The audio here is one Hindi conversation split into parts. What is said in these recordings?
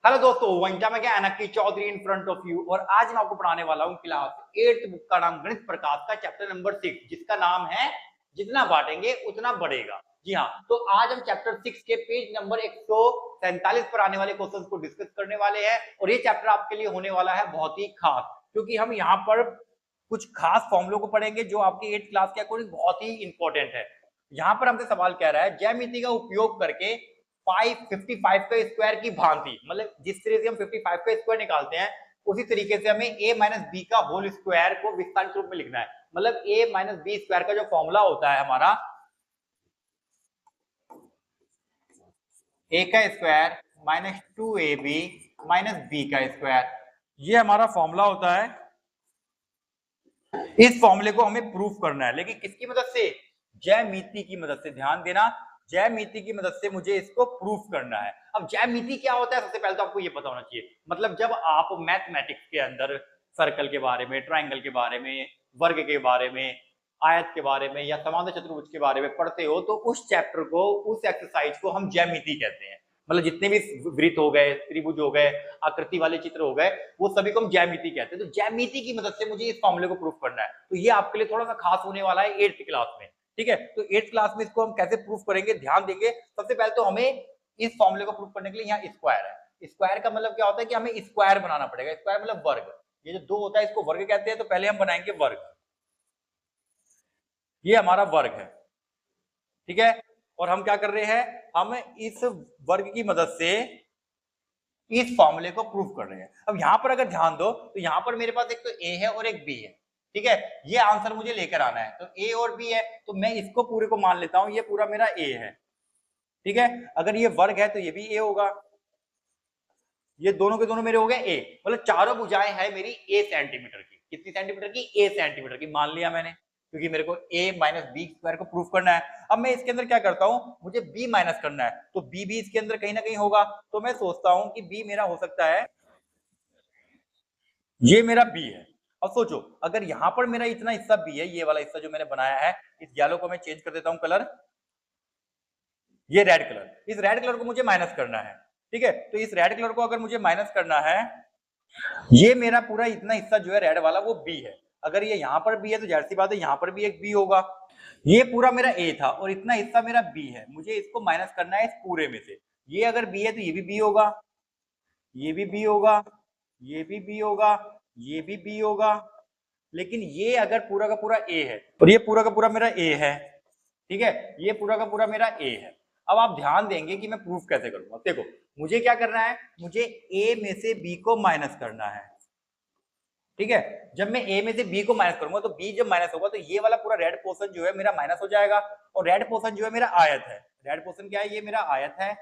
हेलो दोस्तों, वंजा में क्या अनकी Chaudhary in front of you. और आज मैं आपको पढ़ाने वाला हूँ क्लास 8 बुक का नाम गणित प्रकाश का चैप्टर नंबर 6, जिसका नाम है जितना बांटेंगे उतना बढ़ेगा। जी हाँ, तो आज हम चैप्टर 6 के पेज नंबर 147 पर आने वाले क्वेश्चंस को डिस्कस करने वाले हैं। और ये चैप्टर आपके लिए होने वाला है बहुत ही खास, क्योंकि हम यहाँ पर कुछ खास फॉर्मूलों को पढ़ेंगे जो आपकी 8th क्लास के अकॉर्डिंग बहुत ही इंपॉर्टेंट है। यहाँ पर हमसे सवाल कह रहा है, ज्यामिति का उपयोग करके 55 का स्क्वायर की भांति, मतलब जिस तरह से हम 55 का स्क्वायर निकालते हैं उसी तरीके से हमें a माइनस बी का होल स्क्वायर को विस्तारित रूप में लिखना है। मतलब a माइनस बी स्क्वायर का जो फॉर्मूला होता है हमारा, a का square minus 2ab minus b का स्क्वायर, ये हमारा फॉर्मूला होता है। इस फॉर्मूले को हमें प्रूफ करना है, लेकिन किसकी मदद से? ज्यामिति की मदद से। ध्यान देना, ज्यामिति की मदद से मुझे इसको प्रूफ करना है। अब ज्यामिति क्या होता है, सबसे पहले तो आपको ये पता होना चाहिए। मतलब जब आप मैथमेटिक्स के अंदर सर्कल के बारे में, ट्राइंगल के बारे में, वर्ग के बारे में, आयत के बारे में या समांतर चतुर्भुज के बारे में पढ़ते हो, तो उस चैप्टर को, उस एक्सरसाइज को हम ज्यामिति कहते हैं। मतलब जितने भी वृत्त हो गए, त्रिभुज हो गए, आकृति वाले चित्र हो गए, वो सभी को हम ज्यामिति कहते हैं। तो ज्यामिति की मदद से मुझे इस फॉर्मूले को प्रूफ करना है। तो ये आपके लिए थोड़ा सा खास होने वाला है 8th क्लास में। ठीक है, तो 8th क्लास में इसको हम कैसे प्रूफ करेंगे, ध्यान देंगे। सबसे पहले तो हमें इस फॉर्मूले को प्रूफ करने के लिए यहाँ स्क्वायर है। स्क्वायर का मतलब क्या होता है कि हमें स्क्वायर बनाना पड़ेगा। स्क्वायर मतलब वर्ग। ये जो दो होता है इसको वर्ग कहते हैं। तो पहले हम बनाएंगे वर्ग। ये हमारा वर्ग है, ठीक है। और हम क्या कर रहे हैं, हम इस वर्ग की मदद से इस फॉर्मूले को प्रूफ कर रहे हैं। अब यहां पर अगर ध्यान दो तो यहां पर मेरे पास एक तो ए है और एक बी है, ठीक है। ये आंसर मुझे लेकर आना है। तो ए और बी है, तो मैं इसको पूरे को मान लेता हूं, ये पूरा मेरा ए है, ठीक है। अगर ये वर्ग है तो ये भी ए होगा। ये दोनों के दोनों मेरे हो गए ए। मतलब चारों भुजाएं है मेरी ए सेंटीमीटर की। कितनी सेंटीमीटर की? ए सेंटीमीटर की मान लिया मैंने, क्योंकि मेरे को a माइनस बी स्क्वायर को प्रूफ करना है। अब मैं इसके अंदर क्या करता हूं, मुझे b माइनस करना है, तो b भी इसके अंदर कहीं ना कहीं होगा। तो मैं सोचता हूं कि b मेरा हो सकता है, ये मेरा b है। अब सोचो, अगर यहां पर मेरा इतना हिस्सा b है, ये वाला हिस्सा जो मैंने बनाया है, इस येलो को मैं चेंज कर देता हूं कलर, ये रेड कलर, इस रेड कलर को मुझे माइनस करना है, ठीक है। तो इस रेड कलर को अगर मुझे माइनस करना है, ये मेरा पूरा इतना हिस्सा जो है रेड वाला वो बी है। अगर ये यहां पर बी है तो जाहिर सी बात है यहां पर भी एक बी होगा। ये पूरा मेरा ए था और इतना हिस्सा मेरा बी है, मुझे इसको माइनस करना है इस पूरे में से। ये अगर बी है तो ये भी बी होगा, ये भी बी होगा, ये भी बी होगा, ये भी बी होगा। लेकिन ये अगर पूरा का पूरा ए है और ये पूरा का पूरा मेरा ए है, ठीक है, ये पूरा का पूरा मेरा ए है। अब आप ध्यान देंगे कि मैं प्रूफ कैसे करूंगा। देखो, मुझे क्या करना है, मुझे ए में से बी को माइनस करना है, ठीक है। जब मैं ए में से बी को माइनस करूंगा तो बी जब माइनस होगा तो ये वाला पूरा रेड पोर्शन जो है मेरा माइनस हो जाएगा। और रेड पोर्शन जो है मेरा आयत है। रेड पोर्शन क्या है? ये मेरा आयत है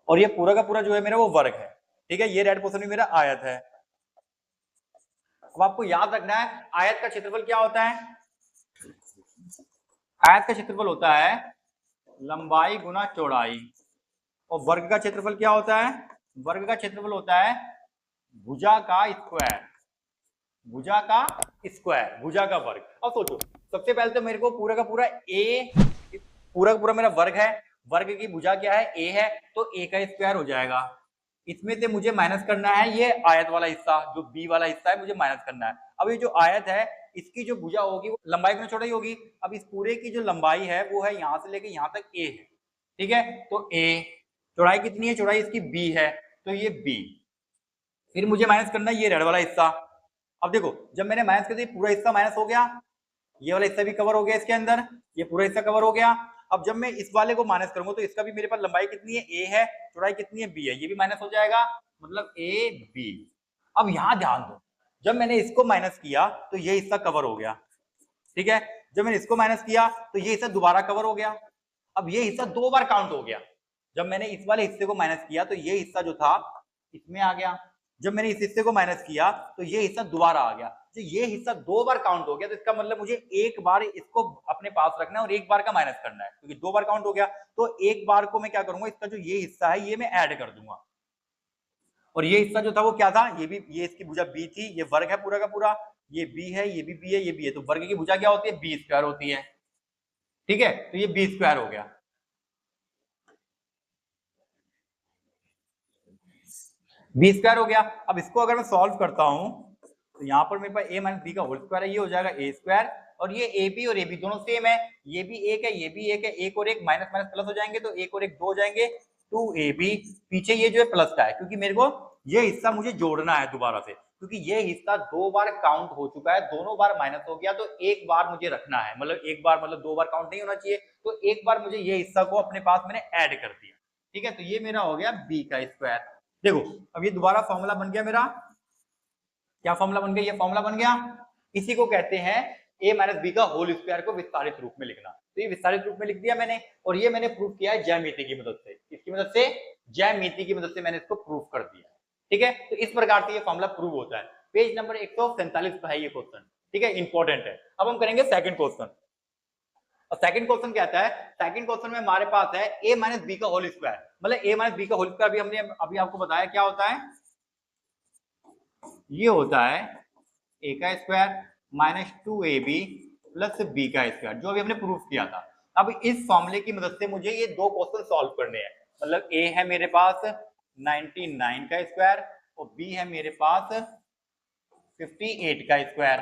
और ये पूरा का पूरा जो है मेरा वो वर्ग है, ठीक है। ये रेड पोर्शन भी मेरा आयत है। अब आपको याद रखना है, आयत का क्षेत्रफल क्या होता है? आयत का क्षेत्रफल होता है लंबाई गुना चौड़ाई। और वर्ग का क्षेत्रफल क्या होता है? वर्ग का क्षेत्रफल होता है भुजा का स्क्वायर। भुजा का स्क्वायर, भुजा का वर्ग। अब सोचो, सबसे पहले तो मेरे को पूरा का पूरा ए, पूरा का पूरा मेरा वर्ग है, वर्ग की भुजा क्या है? ए है, तो ए का स्क्वायर हो जाएगा। इसमें से मुझे माइनस करना है ये आयत वाला हिस्सा, जो बी वाला हिस्सा है मुझे माइनस करना है। अब ये जो आयत है इसकी जो भुजा होगी वो लंबाई गुना चौड़ाई होगी। अब इस पूरे की जो लंबाई है वो है यहां से लेके यहां तक ए है, ठीक है। तो ए, चौड़ाई कितनी है? चौड़ाई इसकी बी है, तो ये बी। फिर मुझे माइनस करना है ये रेड वाला हिस्सा। अब देखो, जब मैंने माइनस कर दिया पूरा हिस्सा माइनस हो गया, ये वाला हिस्सा भी कवर हो गया इसके अंदर, ये पूरा हिस्सा कवर हो गया। अब जब मैं इस वाले को माइनस करूंगा तो इसका भी मेरे पास लंबाई कितनी है? ए है, चौड़ाई कितनी है? बी है, ये भी माइनस हो जाएगा, मतलब ए बी। अब यहां ध्यान दो, जब मैंने इसको माइनस किया तो ये हिस्सा कवर हो गया, ठीक है। जब मैंने इसको माइनस किया तो ये हिस्सा दोबारा कवर हो गया। अब ये हिस्सा दो बार काउंट हो गया। जब मैंने इस वाले हिस्से को माइनस किया तो ये हिस्सा जो था इसमें आ गया। जब मैंने इस हिस्से को माइनस किया तो ये हिस्सा दोबारा आ गया। तो ये हिस्सा दो बार काउंट हो गया, तो इसका मतलब मुझे एक बार इसको अपने पास रखना है और एक बार का माइनस करना है, क्योंकि दो बार काउंट हो गया। तो एक बार को मैं क्या करूंगा, इसका जो ये हिस्सा है ये मैं ऐड कर दूंगा। और ये हिस्सा जो था वो क्या था? ये भी, ये इसकी भुजा बी थी, ये वर्ग है पूरा का पूरा, ये बी है, ये भी बी है, ये बी है। तो वर्ग की भुजा क्या होती है? बी स्क्वायर होती है, ठीक है। तो ये बी स्क्वायर हो गया। बी स्क्वायर हो गया। अब इसको अगर मैं सॉल्व करता हूं तो यहाँ पर मेरे पास ए माइनस बी का होल स्क्वायर है, ये हो जाएगा ए स्क्वायर, और ये ए बी और ए बी दोनों सेम है, ये भी एक है ये भी एक है, एक और एक माइनस माइनस प्लस हो जाएंगे तो एक और एक दो हो जाएंगे, 2ab। पीछे ये जो है प्लस का है क्योंकि मेरे को ये हिस्सा मुझे जोड़ना है दोबारा से, क्योंकि ये हिस्सा 2 बार काउंट हो चुका है, दोनों बार माइनस हो गया, तो एक बार मुझे रखना है, मतलब एक बार मतलब 2 बार काउंट नहीं होना चाहिए, तो एक बार मुझे ये हिस्सा को अपने पास मैंने ऐड कर दिया। ठीक है, तो ये मेरा हो गया बी का स्क्वायर। देखो अब ये दोबारा फॉर्मूला बन गया मेरा, क्या फॉर्मूला बन गया, ये फॉर्मूला बन गया। इसी को कहते हैं a माइनस बी का होल स्क्वायर को विस्तारित रूप में लिखना। तो ये विस्तारित रूप में लिख दिया मैंने, और ये मैंने प्रूव किया है ज्यामिति की मदद से, इसकी मदद से, ज्यामिति की मदद से मैंने इसको प्रूव कर दिया। ठीक है, तो इस प्रकार से ये फॉर्मूला प्रूव होता है। पेज नंबर 147 पर है ये क्वेश्चन। ठीक है, इंपॉर्टेंट है। अब हम करेंगे सेकंड क्वेश्चन, और सेकंड क्वेश्चन क्या आता है, सेकंड क्वेश्चन में हमारे पास है a माइनस बी का होल स्क्वायर, मतलब a माइनस बी का होल स्क्वायर भी हमने अभी आपको बताया क्या होता है, ये होता है a का square minus 2ab plus b का स्क्वायर, जो अभी हमने प्रूफ किया था। अब इस फॉर्मूले की मदद से मुझे ये दो क्वेश्चन सॉल्व करने हैं, मतलब a है मेरे पास 99 का स्क्वायर और b है मेरे पास 58 का स्क्वायर,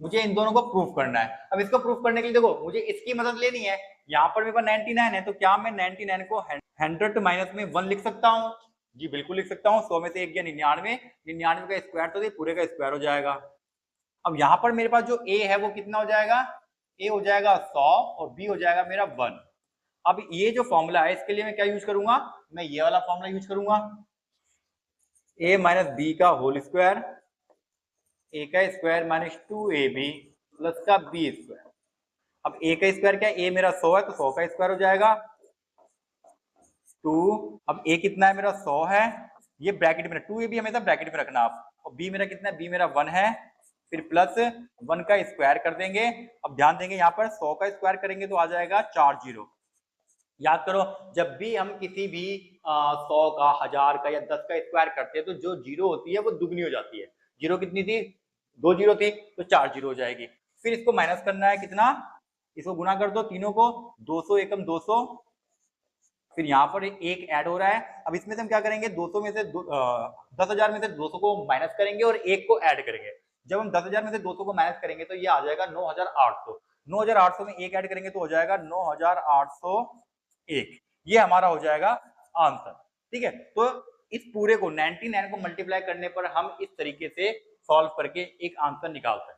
मुझे इन दोनों को प्रूफ करना है। अब इसको प्रूफ करने के लिए देखो मुझे इसकी मदद लेनी है, यहाँ पर मेरे पास 99 है, तो क्या मैं 99 को 100 माइनस में 1 लिख सकता हूँ? जी बिल्कुल लिख सकता हूँ। 100 में से 1 गया 99, 99 का स्क्वायर तो पूरे का स्क्वायर हो जाएगा। अब यहाँ पर मेरे पास जो a है वो कितना हो जाएगा, a हो जाएगा 100 और b हो जाएगा मेरा 1। अब ये जो फॉर्मूला है इसके लिए मैं क्या यूज करूंगा, मैं ये वाला फॉर्मूला यूज करूंगा, a माइनस बी का होल स्क्वायर, a का स्क्वायर माइनस 2ab प्लस का b स्क्वायर। अब a का स्क्वायर क्या है, a मेरा 100 है तो 100 का स्क्वायर हो जाएगा 2। अब a कितना है मेरा 100 है, ये ब्रैकेट में 2ab हमेशा ब्रैकेट में रखना आप, और b मेरा कितना है, b मेरा 1 है, फिर प्लस 1 का स्क्वायर कर देंगे। अब ध्यान देंगे यहाँ पर 100 का स्क्वायर करेंगे तो आ जाएगा 4 जीरो। याद करो जब भी हम किसी भी 100 का 1000 का या 10 का स्क्वायर करते हैं तो जो जीरो होती है वो दुगनी हो जाती है। जीरो कितनी थी, 2 जीरो थी, तो 4 जीरो हो जाएगी। फिर इसको माइनस करना है कितना, इसको गुना कर दो तीनों को, 200 एकम 200, फिर यहाँ पर एक ऐड हो रहा है। अब इसमें से हम क्या करेंगे, 200 में से 10,000 में से 200 को माइनस करेंगे और एक को ऐड करेंगे। जब हम 10,000 में से 200 को माइनस करेंगे तो ये आ जाएगा 9,800। 9,800 में एक ऐड करेंगे तो हो जाएगा 9,801। ये हमारा हो जाएगा आंसर। ठीक है, तो इस पूरे को 99 को मल्टीप्लाई करने पर हम इस तरीके से सॉल्व करके एक आंसर निकाल सकते हैं।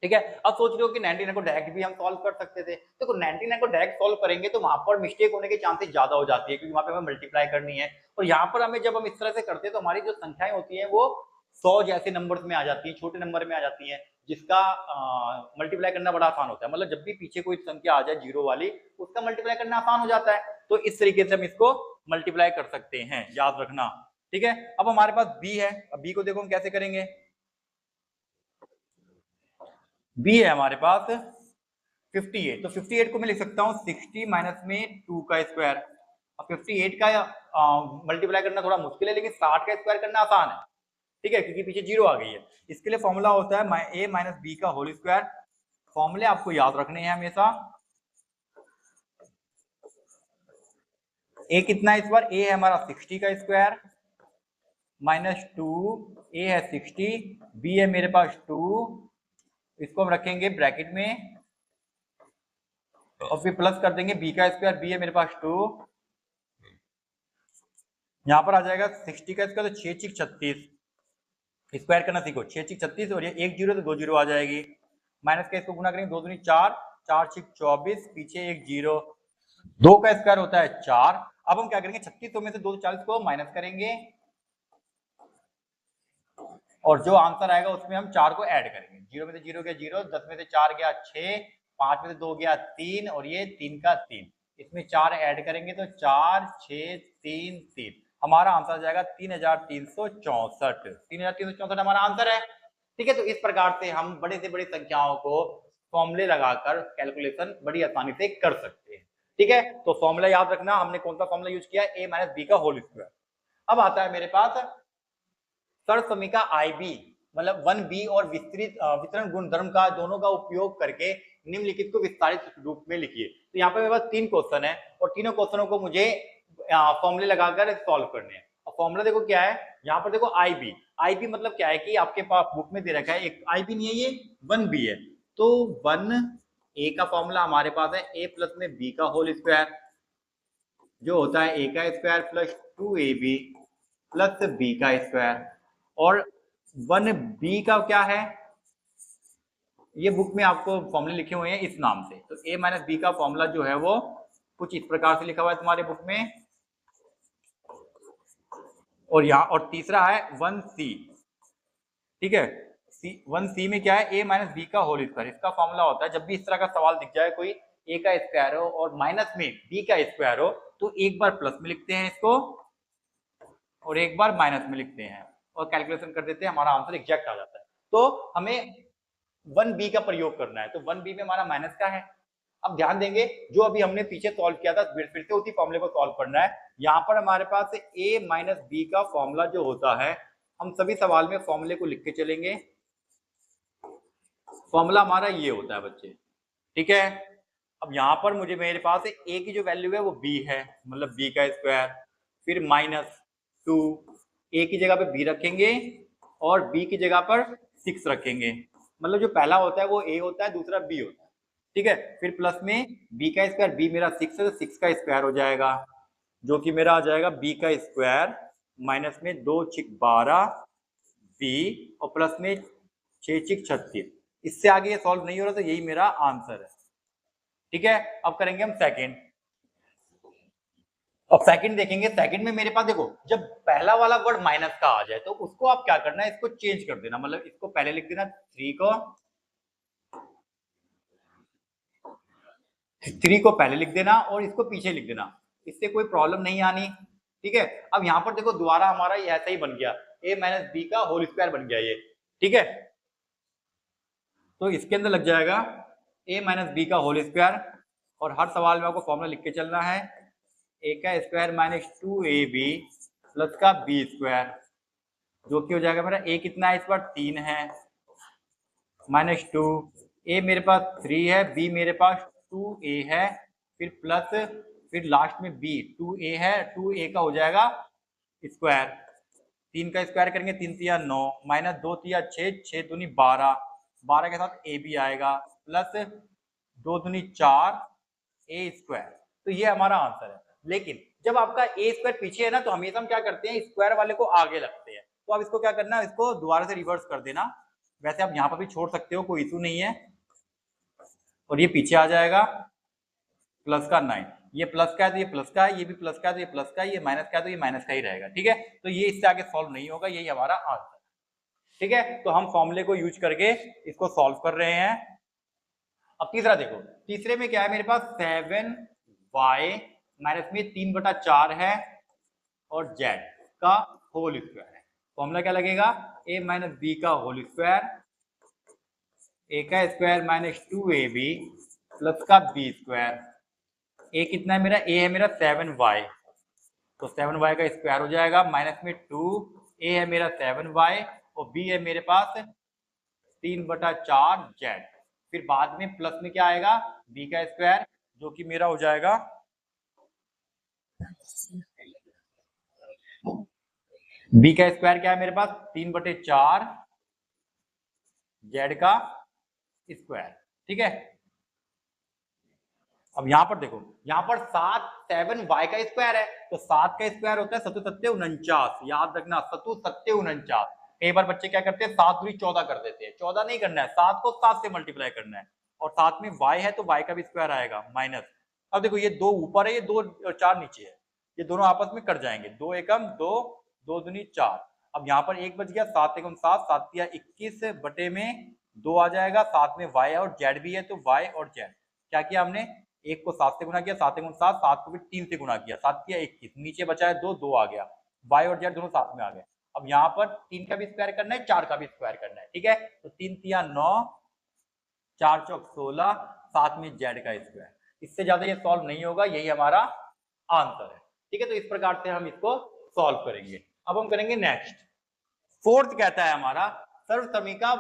ठीक है, अब सोच रहे हो कि 99 को डायरेक्ट भी हम सॉल्व कर सकते थे, तो 99 को डायरेक्ट सॉल्व करेंगे तो वहां पर मिस्टेक होने के चांसेस ज्यादा हो जाती है, क्योंकि वहां पे हमें मल्टीप्लाई करनी है, और यहाँ पर हमें जब हम इस तरह से करते हैं तो हमारी जो संख्याएं होती हैं वो 100 जैसे नंबर्स में आ जाती है, छोटे नंबर में आ जाती है, जिसका मल्टीप्लाई करना बड़ा आसान होता है। मतलब जब भी पीछे कोई संख्या आ जाए जीरो वाली, उसका मल्टीप्लाई करना आसान हो जाता है, तो इस तरीके से हम इसको मल्टीप्लाई कर सकते हैं, याद रखना। ठीक है, अब हमारे पास बी है, अब बी को देखो हम कैसे करेंगे। बी है हमारे पास 58, तो 58 को मैं लिख सकता हूँ 60 माइनस में 2 का स्क्वायर। अब 58 का मल्टीप्लाई करना थोड़ा मुश्किल है, लेकिन 60 का स्क्वायर करना आसान है। ठीक है, क्योंकि पीछे जीरो आ गई है। इसके लिए फॉर्मूला होता है a माइनस बी का होल स्क्वायर। फॉर्मूले आपको याद रखने हैं हमेशा। a कितना है इस बार, a है हमारा 60 का स्क्वायर माइनस 2, a है 60, b है मेरे पास 2, इसको हम रखेंगे ब्रैकेट में और फिर प्लस कर देंगे b का स्क्वायर, b है मेरे पास 2, यहां पर आ जाएगा 60 का स्क्वायर तो 6 6 36, स्क्वायर करना सीखो, 6 6 36, और ये 1 जीरो तो 2 जीरो आ जाएगी, माइनस का इसको गुना करेंगे 2 दूनी 4, 4 6 24, पीछे 1 जीरो, 2 का स्क्वायर होता है 4। अब हम क्या करेंगे 36 में से 240 को माइनस करेंगे और जो आंसर आएगा उसमें हम 4 को ऐड करेंगे। 0 में से 0 गया 0, 10 में से 4 गया 6, 5 में से 2 गया 3, और ये 3 का 3, इसमें 4 ऐड करेंगे तो 4 6 3 3, हमारा आंसर आ जाएगा 3,364। 3,364 हमारा आंसर है। ठीक है, तो इस प्रकार से हम बड़े से बड़ी संख्याओं को फॉर्मूले लगाकर कैलकुलेशन बड़ी आसानी से कर सकते हैं। ठीक है, तो फॉर्मूला याद रखना, हमने कौन सा फॉर्मूला यूज किया, a माइनस बी का होल स्क्वायर। अब आता है मेरे पास सर्वसमीका IB, मतलब 1b और वितरण गुणधर्म का दोनों का उपयोग करके निम्नलिखित को विस्तारित रूप में लिखिए। तो यहाँ पे मेरे पास 3 क्वेश्चन है और तीनों क्वेश्चनों को मुझे फॉर्मूले लगाकर सॉल्व करने हैं। और फॉर्मूला देखो क्या है, यहाँ पर देखो आई बी मतलब क्या है कि आपके पास बुक में दे रखा है, एक आई बी नहीं है ये 1b है, तो 1a का फॉर्मूला हमारे पास है a प्लस में b का होल स्क्वायर, जो होता है a का square plus 2ab plus b का स्क्वायर। और 1b का क्या है, ये बुक में आपको फॉर्मूले लिखे हुए हैं इस नाम से, तो a माइनस बी का फॉर्मूला जो है वो कुछ इस प्रकार से लिखा हुआ है तुम्हारे बुक में। और यहाँ और तीसरा है 1c, ठीक है, 1c में क्या है, a माइनस बी का होल स्क्वायर, इसका फॉर्मूला होता है जब भी इस तरह का सवाल दिख जाए कोई a का स्क्वायर हो और माइनस में b का स्क्वायर हो, तो एक बार प्लस में लिखते हैं इसको और एक बार माइनस में लिखते हैं और कैलकुलेशन कर देते हैं, हमारा आंसर एग्जैक्ट आ जाता है। तो हमें 1b का प्रयोग करना है, तो 1b में हमारा माइनस का है। अब ध्यान देंगे जो अभी हमने पीछे सॉल्व किया था, फिर से उसी फॉर्मूले को सॉल्व करना है। यहाँ पर हमारे पास a माइनस बी का फॉर्मूला जो होता है, हम सभी सवाल में फॉर्मूले को लिख के चलेंगे। फॉर्मूला हमारा ये होता है बच्चे, ठीक है। अब यहाँ पर मुझे मेरे पास a की जो वैल्यू है वो b है, मतलब b का स्क्वायर, फिर माइनस 2, a की जगह पे b रखेंगे और b की जगह पर 6 रखेंगे, मतलब जो पहला होता है वो a होता है, दूसरा b होता है, ठीक है। फिर प्लस में b का स्क्वायर, b मेरा 6 है तो 6 का स्क्वायर हो जाएगा, जो कि मेरा आ जाएगा b का स्क्वायर माइनस में 2 6 12 b और प्लस में 6 6 36। इससे आगे ये सॉल्व नहीं हो रहा तो यही मेरा आंसर है, ठीक है। अब करेंगे हम सेकंड। अब सेकंड देखेंगे, सेकंड में मेरे पास देखो जब पहला वाला वर्ड माइनस का आ जाए तो उसको आप क्या करना है, इसको चेंज कर देना, मतलब इसको पहले लिख देना 3 को पहले लिख देना और इसको पीछे लिख देना, इससे कोई प्रॉब्लम नहीं आनी, ठीक है। अब यहाँ पर देखो दोबारा हमारा ये ऐसा ही बन गया, a माइनस बी का होल स्क्वायर बन गया ये, ठीक है। तो इसके अंदर लग जाएगा a माइनस बी का होल स्क्वायर और हर सवाल में आपको फॉर्मूला लिख के चलना है, a का स्क्वायर माइनस 2ab प्लस का b स्क्वायर, जो कि हो जाएगा मेरा a कितना है इस बार 3 है, माइनस 2, a मेरे पास 3 है, b मेरे पास 2a है, फिर प्लस, फिर लास्ट में b 2a है, 2a का हो जाएगा स्क्वायर, 3 का स्क्वायर करेंगे 3 तिया 9, माइनस 2 तिया 6, 6 दूनी 12, 12 के साथ a भी आएगा, प्लस 2 दूनी 4 a स्क्वायर। तो ये हमारा आंसर है। लेकिन जब आपका a स्क्वायर पीछे है ना, तो हमेशा हम क्या करते हैं, स्क्वायर वाले को आगे लगते हैं, तो अब इसको क्या करना है, इसको दोबारा से रिवर्स कर देना, वैसे आप यहाँ पर भी छोड़ सकते हो, कोई इशू नहीं है, और ये पीछे आ जाएगा प्लस का 9, ये प्लस का है तो ये प्लस का है, ये भी प्लस का है तो ये प्लस का है, ये माइनस का है तो ये माइनस का ही रहेगा, ठीक है। तो ये इससे आगे सॉल्व नहीं होगा, यही हमारा आंसर, ठीक है। तो हम फॉर्मूले को यूज करके इसको सॉल्व कर रहे हैं। अब तीसरा देखो, तीसरे में क्या है मेरे पास 7y माइनस में 3/4 है और z का होल स्क्वायर है। फॉर्मूला क्या लगेगा, a माइनस बी का होल स्क्वायर, a का स्क्वायर माइनस 2ab प्लस का b स्क्वायर, a कितना है मेरा, a है मेरा 7y, तो 7y का स्क्वायर हो जाएगा, माइनस में 2, a है मेरा 7y और b है मेरे पास 3/4 z, फिर बाद में प्लस में क्या आएगा b का स्क्वायर, जो कि मेरा हो जाएगा b का स्क्वायर क्या है मेरे पास 3/4 z का स्क्वायर, ठीक है। अब यहां पर देखो, यहां पर 7 y का स्क्वायर है, तो 7 का स्क्वायर होता है 7 7 49, याद रखना 7 7 49। कई बार बच्चे क्या करते हैं 7 दूनी 14 कर देते हैं, 14 नहीं करना है, 7 को 7 से मल्टीप्लाई करना है, और साथ में y है तो y का भी स्क्वायर आएगा माइनस। अब देखो ये 2 ऊपर है, ये 2 और 4 नीचे है, ये दोनों आपस में कट जाएंगे, 2 एकम 2, 2 दूनी 4। अब यहाँ पर 1 बच गया, 7 एकम 7, 7 या 21 बटे में 2 आ जाएगा, साथ में y और z भी है, तो y और z क्या किया हमने, 1 को 7 से गुना किया, 7 गुना 7, 7 को भी 3 से गुना किया, 7 किया 21, नीचे बचा है 2, 2 आ गया, y और z दोनों साथ में आ गए। अब यहाँ पर 3 का भी स्क्वायर करना है, 4 का भी स्क्वायर करना है, ठीक है। तो 3 तिया 9, 4 चौक 16, साथ में z का स्क्वायर, इससे ज्यादा ये सॉल्व नहीं होगा, यही हमारा आंसर है, ठीक है। तो इस प्रकार से हम इसको सॉल्व करेंगे। अब हम करेंगे नेक्स्ट, फोर्थ कहता है हमारा सर्वसमीका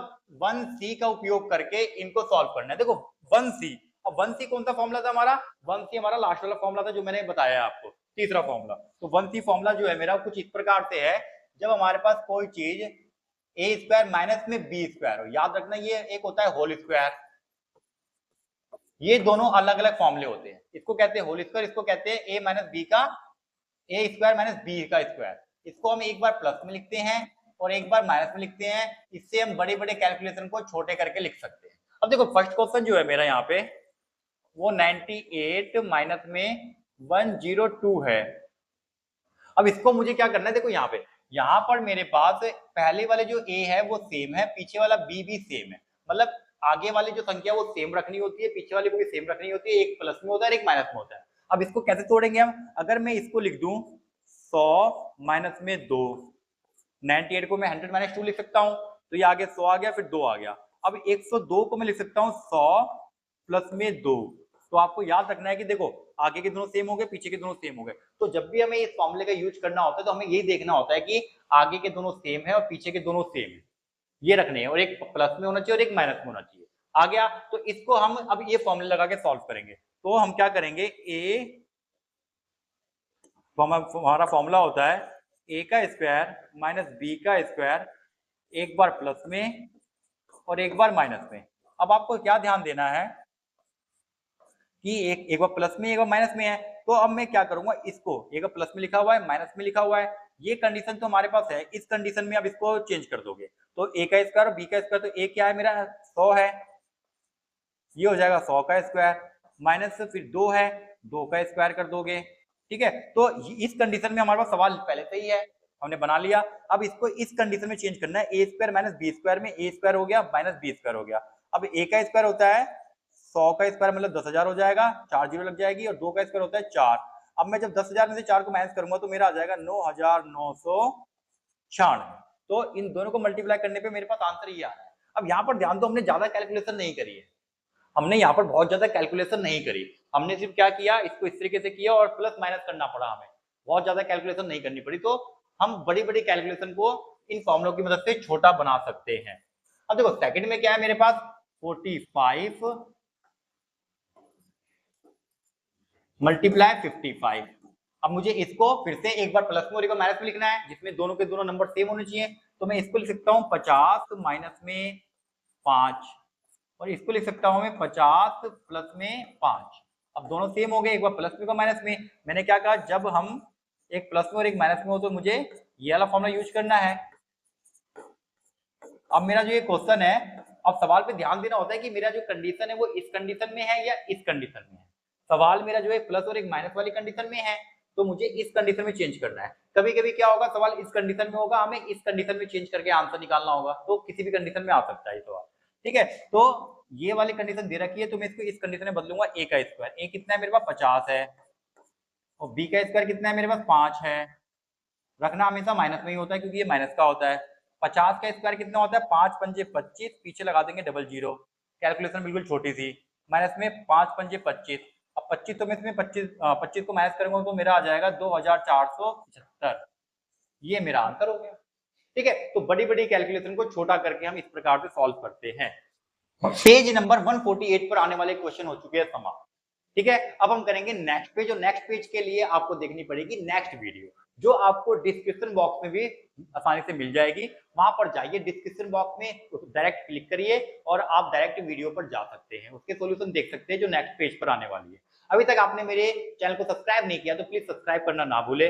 1c का उपयोग करके इनको सॉल्व करना है। देखो 1c, अब 1c कौन सा फॉर्मूला था हमारा, 1c हमारा लास्ट वाला फॉर्मूला था जो मैंने बताया आपको, तीसरा फॉर्मूला, तो 1c फॉर्मूला जो है मेरा कुछ इस प्रकार से है, जब हमारे पास कोई चीज ए स्क्वायर माइनस में बी स्क्वायर हो, याद रखना ये एक होता है होल स्क्वायर, ये दोनों अलग अलग फॉर्मूले होते हैं, इसको कहते हैं होल स्क्वायर, इसको कहते हैं ए माइनस बी का ए स्क्वायर माइनस बी का स्क्वायर। इसको हम एक बार प्लस में लिखते हैं और एक बार माइनस में लिखते हैं, इससे हम बड़े बड़े कैलकुलेशन को छोटे करके लिख सकते हैं। अब देखो फर्स्ट क्वेश्चन जो है मेरा यहाँ पे वो 98 माइनस में 102 है। अब इसको मुझे क्या करना है, देखो यहाँ पर मेरे पास पहले वाले जो a है वो सेम है, पीछे वाला b भी सेम है, मतलब आगे वाली जो संख्या वो सेम रखनी होती है, पीछे वाली को भी सेम रखनी होती है, एक प्लस में होता है एक माइनस में होता है। अब इसको कैसे तोड़ेंगे हम, अगर मैं इसको लिख दूं 100 माइनस में 2, 98 को मैं 100 माइनस 2 लिख सकता हूं, तो ये आगे 100 आ गया, फिर 2 आ गया। अब 102 को मैं लिख सकता हूं 100 प्लस में 2, तो आपको याद रखना है कि देखो आगे के दोनों सेम हो गए, पीछे के दोनों सेम हो गए, तो जब भी हमें इस फॉर्मूले का यूज करना होता है तो हमें यही देखना होता है कि आगे के दोनों सेम है और पीछे के दोनों सेम है, ये रखने हैं, और एक प्लस में होना चाहिए और एक माइनस में होना चाहिए। आ गया, तो इसको हम अब ये फॉर्मूला लगा के सॉल्व करेंगे। तो हम क्या करेंगे, हमारा फॉर्मूला होता है ए का स्क्वायर माइनस बी का स्क्वायर, एक बार प्लस में और एक बार माइनस में। अब आपको क्या ध्यान देना है कि एक बार प्लस में एक बार माइनस में है, तो अब मैं क्या करूंगा, इसको एक बार प्लस में लिखा हुआ है माइनस में लिखा हुआ है, ये कंडीशन तो हमारे पास है, इस कंडीशन में अब इसको चेंज कर दोगे तो ए का स्क्वायर बी का स्क्वायर, तो ए क्या है मेरा 100 है, ये हो जाएगा 100 का स्क्वायर, माइनस फिर 2 है, 2 का स्क्वायर कर दोगे, ठीक है। तो इस कंडीशन में हमारे पास सवाल पहले से ही है, हमने बना लिया। अब इसको इस कंडीशन में चेंज करना है, ए स्क्वायर माइनस बी स्क्वायर में ए स्क्वायर हो गया माइनस बी स्क्वायर हो गया। अब ए का स्क्वायर होता है 100 का स्क्वायर मतलब 10,000 हो जाएगा, 4 जीरो लग जाएगी, और 2 का स्क्वायर होता है 4। अब मैं जब 10,000 में से 4 को माइनस करूंगा तो मेरा आ जाएगा 9,996, तो इन दोनों को मल्टीप्लाई करने पे मेरे पास आंसर ये आ रहा है। अब यहाँ पर ध्यान दो, हमने ज्यादा कैलकुलेशन नहीं करी है, हमने यहाँ पर बहुत ज्यादा कैलकुलेशन नहीं करी, हमने सिर्फ क्या किया, इसको इस तरीके से किया और प्लस माइनस करना पड़ा, हमें बहुत ज्यादा कैलकुलेशन नहीं करनी पड़ी, तो हम बड़ी बड़ी कैलकुलेशन को इन फॉर्मूलों की मदद से छोटा बना सकते हैं। अब देखो सेकंड में क्या है मेरे पास 45 मल्टीप्लाई 55। अब मुझे इसको फिर से एक बार प्लस में और एक बार माइनस में लिखना है, जिसमें दोनों के दोनों नंबर सेम होने चाहिए, तो मैं इसको लिख सकता हूँ 50 माइनस में 5, और इसको लिख सकता हूं मैं 50 प्लस में 5। अब दोनों सेम हो गए, एक बार प्लस में एक बार माइनस में। मैंने क्या कहा, जब हम एक प्लस में और एक माइनस में हो तो मुझे ये वाला फॉर्मूला यूज करना है। अब मेरा जो ये क्वेश्चन है, अब सवाल पे ध्यान देना होता है कि मेरा जो कंडीशन है वो इस कंडीशन में है या इस कंडीशन में है। सवाल मेरा जो है प्लस और एक माइनस वाली कंडीशन में है, तो मुझे इस कंडीशन में चेंज करना है। कभी कभी क्या होगा, सवाल इस कंडीशन में होगा, हमें इस कंडीशन में चेंज करके आंसर निकालना होगा, तो किसी भी कंडीशन में आ सकता है सवाल, ठीक है। तो ये वाली कंडीशन दे रखी है, तो मैं इसको इस कंडीशन में बदलूंगा, ए का स्क्वायर, ए कितना है मेरे पास 50 है, और बी का स्क्वायर कितना है मेरे पास 5 है। रखना हमेशा माइनस में ही होता है क्योंकि ये माइनस का होता है। 50 का स्क्वायर कितना होता है, 5 पंजे 25, पीछे लगा देंगे डबल जीरो, कैलकुलेशन बिल्कुल छोटी सी, माइनस में 5 पंजे 25, अब 25 तो मैं इसमें 25 को माइनस करूंगा तो मेरा आ जाएगा 2475, ये मेरा आंसर हो गया, ठीक है। तो बड़ी बड़ी कैलकुलेशन को छोटा करके हम इस प्रकार से सॉल्व करते हैं। पेज नंबर 148 पर आने वाले क्वेश्चन हो चुके हैं समाप्त, ठीक है। अब हम करेंगे नेक्स्ट पेज, और नेक्स्ट पेज के लिए आपको देखनी पड़ेगी नेक्स्ट वीडियो, जो आपको डिस्क्रिप्शन बॉक्स में भी आसानी से मिल जाएगी। वहां पर जाइए, डिस्क्रिप्शन बॉक्स में डायरेक्ट क्लिक करिए और आप डायरेक्ट वीडियो पर जा सकते हैं, उसके सॉल्यूशन देख सकते हैं जो नेक्स्ट पेज पर आने वाली है। अभी तक आपने मेरे चैनल को सब्सक्राइब नहीं किया तो प्लीज सब्सक्राइब करना ना भूले,